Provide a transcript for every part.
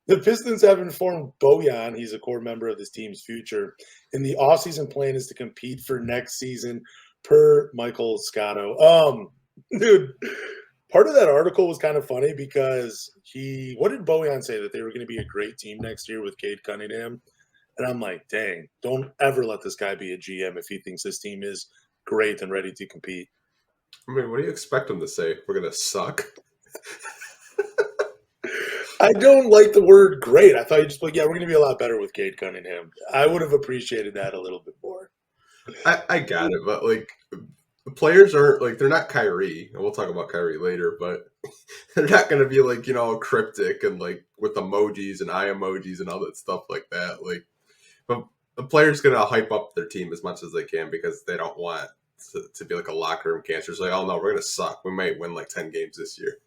The Pistons have informed Bojan he's a core member of this team's future, and the offseason plan is to compete for next season per Michael Scotto. Dude, part of that article was kind of funny because what did Bojan say? That they were going to be a great team next year with Cade Cunningham? And I'm like, dang, don't ever let this guy be a GM if he thinks this team is great and ready to compete. I mean, what do you expect him to say? We're going to suck? I don't like the word great. I thought you'd just be like, yeah, we're going to be a lot better with Cade Cunningham. I would have appreciated that a little bit more. I got it, but like the players aren't like they're not Kyrie, and we'll talk about Kyrie later, but they're not going to be like cryptic and like with emojis and eye emojis and all that stuff like that. Like, but the players going to hype up their team as much as they can because they don't want to be like a locker room cancer. It's like, oh no, we're going to suck. We might win like 10 games this year.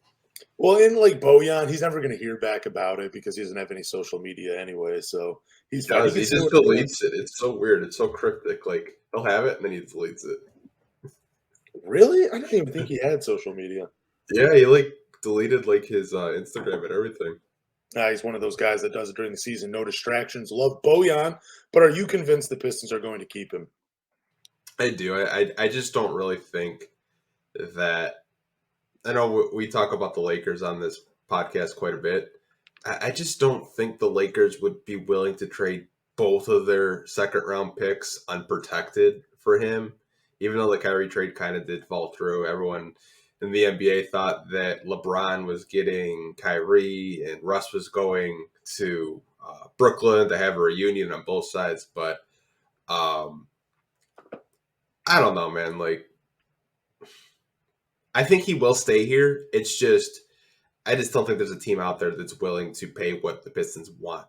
Well, in like Bojan, he's never going to hear back about it because he doesn't have any social media anyway. So he's fine. He does. He just deletes it. It's so weird. It's so cryptic. Like he'll have it and then he deletes it. Really? I didn't even think he had social media. Yeah, he like deleted like his Instagram and everything. He's one of those guys that does it during the season. No distractions. Love Bojan, but are you convinced the Pistons are going to keep him? I do. I just don't really think that. I know we talk about the Lakers on this podcast quite a bit. I just don't think the Lakers would be willing to trade both of their second round picks unprotected for him, even though the Kyrie trade kind of did fall through. Everyone in the NBA thought that LeBron was getting Kyrie and Russ was going to Brooklyn to have a reunion on both sides. But I don't know, man. Like, I think he will stay here. It's just, I just don't think there's a team out there that's willing to pay what the Pistons want.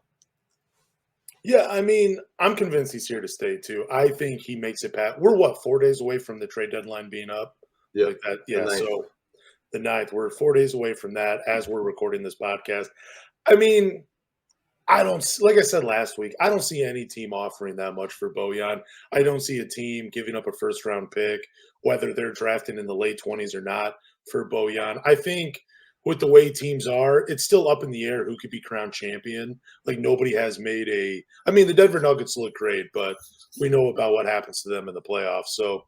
Yeah, I mean, I'm convinced he's here to stay too. I think he makes it past. We're 4 days away from the trade deadline being up? Yeah. Like that. Yeah. So the 9th, we're 4 days away from that as we're recording this podcast. I mean, like I said last week, I don't see any team offering that much for Bojan. I don't see a team giving up a first round pick, whether they're drafting in the late 20s or not, for Bojan. I think with the way teams are, it's still up in the air who could be crowned champion. Like nobody has made the Denver Nuggets look great, but we know about what happens to them in the playoffs. So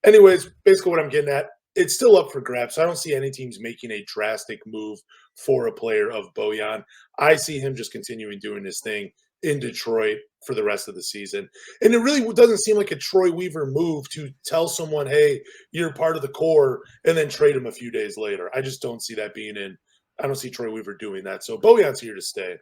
anyways, basically what I'm getting at, it's still up for grabs. I don't see any teams making a drastic move for a player of Bojan. I see him just continuing doing his thing in Detroit for the rest of the season. And it really doesn't seem like a Troy Weaver move to tell someone, hey, you're part of the core, and then trade him a few days later. I just don't see that being in. I don't see Troy Weaver doing that. So Bojan's here to stay.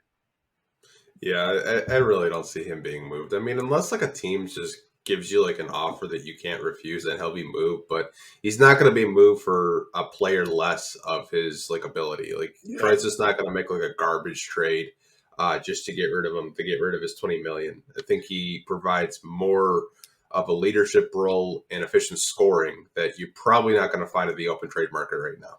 Yeah, I really don't see him being moved. I mean, unless like a team just gives you like an offer that you can't refuse, then he'll be moved. But he's not going to be moved for a player less of his like ability. Like Troy's just not going to make like a garbage trade just to get rid of him, to get rid of his $20 million. I think he provides more of a leadership role and efficient scoring that you're probably not going to find in the open trade market right now.